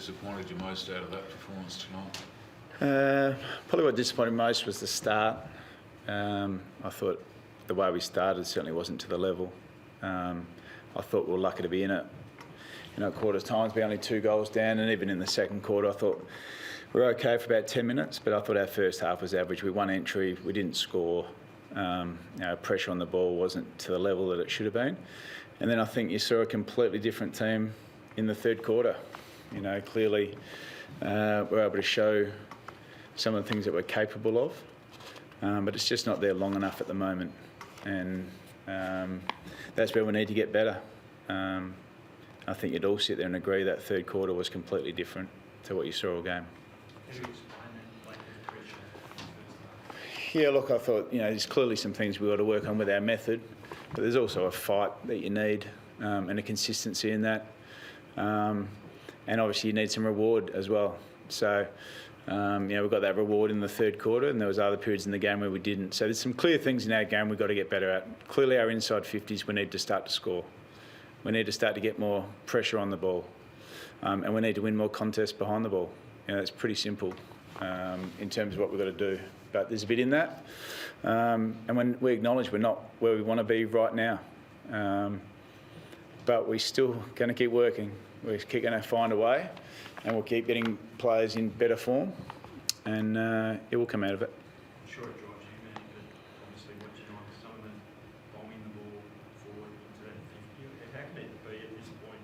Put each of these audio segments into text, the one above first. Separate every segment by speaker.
Speaker 1: disappointed you most out of that performance tonight?
Speaker 2: Probably what disappointed most was the start. I thought the way we started certainly wasn't to the level. I thought we were lucky to be in it. At quarter time, to be only 2 goals down, and even in the second quarter, I thought we were okay for about 10 minutes, but I thought our first half was average. We won entry, we didn't score. Pressure on the ball wasn't to the level that it should have been. And then I think you saw a completely different team in the third quarter. Clearly we're able to show some of the things that we're capable of, but it's just not there long enough at the moment. And that's where we need to get better. I think you'd all sit there and agree that third quarter was completely different to what you saw all game. Yeah, look, I thought, there's clearly some things we've got to work on with our method, but there's also a fight that you need and a consistency in that. And obviously you need some reward as well. So, we got that reward in the third quarter, and there was other periods in the game where we didn't. So there's some clear things in our game we've got to get better at. Clearly our inside 50s, we need to start to score. We need to start to get more pressure on the ball. And we need to win more contests behind the ball. It's pretty simple in terms of what we've got to do. But there's a bit in that. And when we acknowledge we're not where we want to be right now. But we're still going to keep working. We're keep going to find a way, and we'll keep getting players in better form, and it will come out of it.
Speaker 3: I'm sure it drives you, man, but obviously watching on some of them bombing the ball forward into that 50, how can it be at this point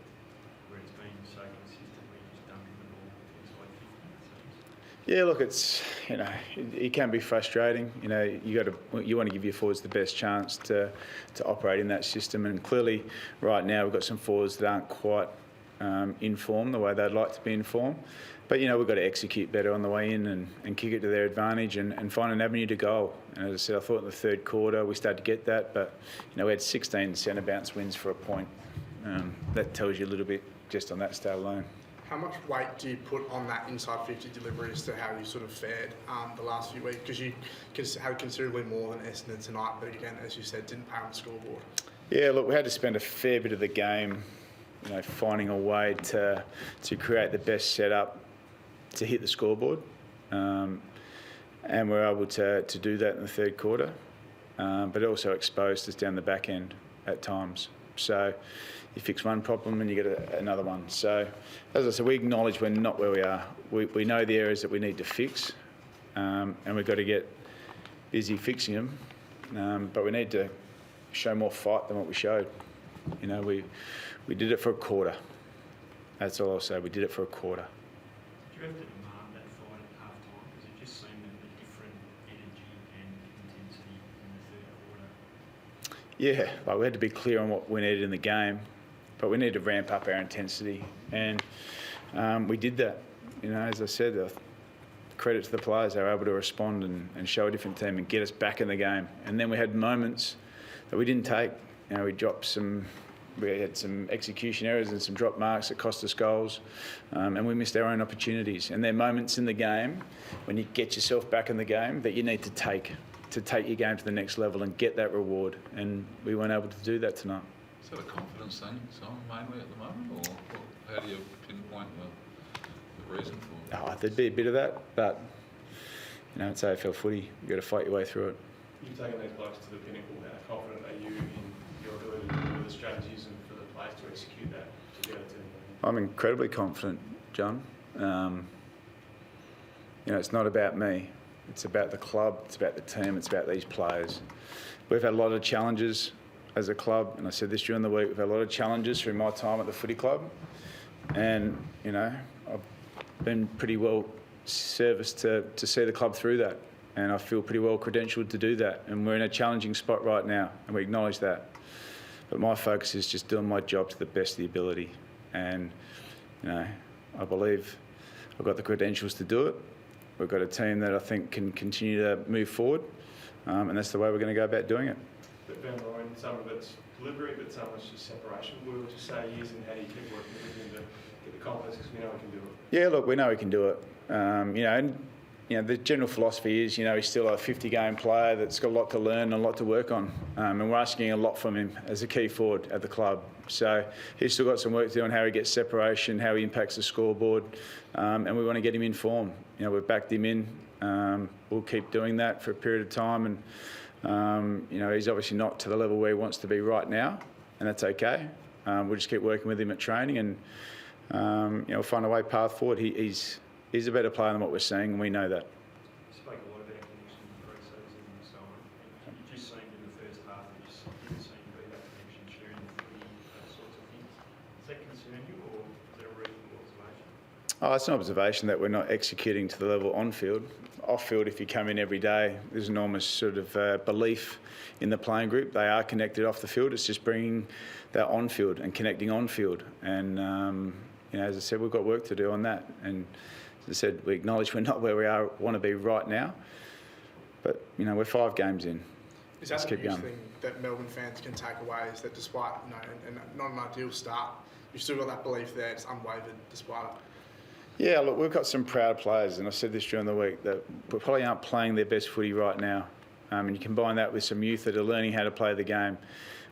Speaker 3: where it's been so consistently just dumping the ball inside 50?
Speaker 2: Yeah, look, it's it can be frustrating. You want to give your forwards the best chance to operate in that system, and clearly right now we've got some forwards that aren't quite in form the way they'd like to be in form. But we've got to execute better on the way in and kick it to their advantage and find an avenue to goal. And as I said, I thought in the third quarter we started to get that, but we had 16 centre bounce wins for a point. That tells you a little bit just on that start alone.
Speaker 4: How much weight do you put on that inside 50 delivery as to how you sort of fared the last few weeks? Because you had considerably more than Essendon tonight, but again, as you said, didn't pay on the scoreboard. Yeah, look, we had to spend a fair bit of the game, finding a way to create the best setup to hit the scoreboard, and we're able to do that in the third quarter, but it also exposed us down the back end at times. So you fix one problem and you get another one. So as I said, we acknowledge we're not where we are. We know the areas that we need to fix, and we've got to get busy fixing them, but we need to show more fight than what we showed. We did it for a quarter. That's all I'll say. We did it for a quarter.
Speaker 3: Did you have to demand that fight at half time? Because it just seemed a different energy and intensity in the third quarter.
Speaker 2: Yeah, we had to be clear on what we needed in the game, but we needed to ramp up our intensity, and we did that. As I said, credit to the players. They were able to respond and show a different team and get us back in the game. And then we had moments that we didn't take. We had some execution errors and some drop marks that cost us goals, and we missed our own opportunities. And there are moments in the game when you get yourself back in the game that you need to take your game to the next level and get that reward. And we weren't able to do that tonight.
Speaker 1: Is that a confidence thing, Simon, mainly at the moment, or how do you pinpoint the reason for it?
Speaker 2: There'd be a bit of that, but it's AFL footy. You've got to fight your way through it.
Speaker 5: You've taken these blokes to the pinnacle. How confident are you in your ability to deliver the strategies and for the players to execute that to get it to them?
Speaker 2: I'm incredibly confident, John. It's not about me. It's about the club. It's about the team. It's about these players. We've had a lot of challenges as a club, and I said this during the week. We've had a lot of challenges through my time at the footy club, and I've been pretty well serviced to see the club through that. And I feel pretty well credentialed to do that. And we're in a challenging spot right now, and we acknowledge that. But my focus is just doing my job to the best of the ability. And, I believe I've got the credentials to do it. We've got a team that I think can continue to move forward, and that's the way we're going to go about doing it.
Speaker 5: But Ben Ryan, some of it's delivery, but some of it's just separation. What would you say is, and how do you keep working with him to get the confidence, because we know we can do it?
Speaker 2: Yeah, look, we know we can do it. And the general philosophy is, he's still a 50-game player that's got a lot to learn and a lot to work on. And we're asking a lot from him as a key forward at the club. So he's still got some work to do on how he gets separation, how he impacts the scoreboard, and we want to get him in form. We've backed him in. We'll keep doing that for a period of time. And, he's obviously not to the level where he wants to be right now, and that's okay. We'll just keep working with him at training and, we'll find a way path forward. He's a better player than what we're seeing, and we know that.
Speaker 3: You spoke a lot about connection pre-season and so on. And you just seemed in the first half, it just didn't seem to be that connection, sharing the footy, those sorts of things. Does that concern you, or is that a reasonable observation?
Speaker 2: It's an observation that we're not executing to the level on field. Off field, if you come in every day, there's enormous sort of belief in the playing group. They are connected off the field. It's just bringing that on field and connecting on field. And as I said, we've got work to do on that. And as I said, we acknowledge we're not where we want to be right now. But we're 5 games in.
Speaker 4: Is
Speaker 2: Let's
Speaker 4: that
Speaker 2: keep
Speaker 4: the
Speaker 2: going.
Speaker 4: thing that Melbourne fans can take away? Is that despite and not an ideal start, you've still got that belief there. It's unwavered despite it.
Speaker 2: Yeah, look, we've got some proud players, and I said this during the week, that we probably aren't playing their best footy right now. And you combine that with some youth that are learning how to play the game.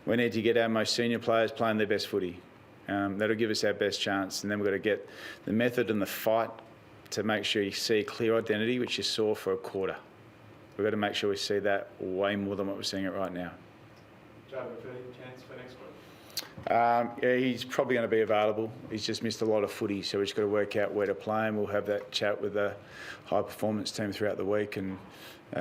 Speaker 2: We need to get our most senior players playing their best footy. That'll give us our best chance, and then we've got to get the method and the fight to make sure you see clear identity, which you saw for a quarter. We've got to make sure we see that way more than what we're seeing it right now.
Speaker 5: Jada, chance for next week?
Speaker 2: He's probably going to be available. He's just missed a lot of footy, so we've just got to work out where to play him. We'll have that chat with the high-performance team throughout the week and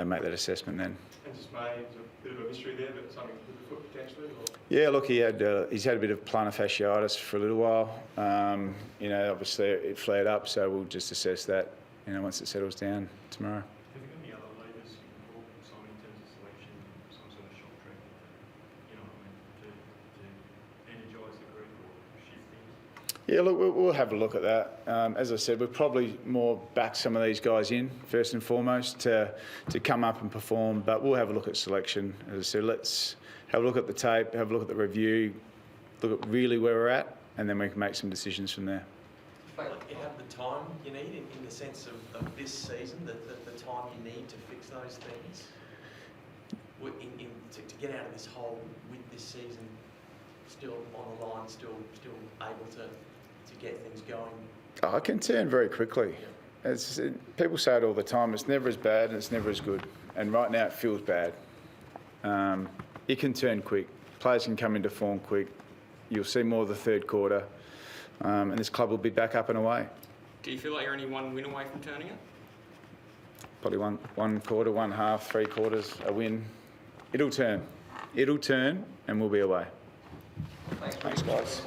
Speaker 2: make that assessment then.
Speaker 5: And just maybe a bit of a mystery there, but something with the foot potentially? Or?
Speaker 2: Yeah, look, he's had a bit of plantar fasciitis for a little while. Obviously it flared up, so we'll just assess that, once it settles down tomorrow.
Speaker 3: Have you got any other levers you can pull, Simon, in terms of selection, some sort of shot track, to energise the group or shift things?
Speaker 2: Yeah, look, we'll have a look at that. As I said, we'll probably more back some of these guys in, first and foremost, to come up and perform, but we'll have a look at selection. As I said, let's have a look at the tape, have a look at the review, look at really where we're at, and then we can make some decisions from there.
Speaker 6: Like you have the time you need in the sense of this season, the time you need to fix those things, to get out of this hole with this season still on the line, still able to get things going.
Speaker 2: I can turn very quickly. People say it all the time, it's never as bad and it's never as good. And right now it feels bad. It can turn quick. Players can come into form quick. You'll see more of the third quarter. And this club will be back up and away.
Speaker 7: Do you feel like you're only 1 win away from turning it?
Speaker 2: Probably one quarter, 1 half, 3 quarters, a win. It'll turn. It'll turn and we'll be away. Thanks guys.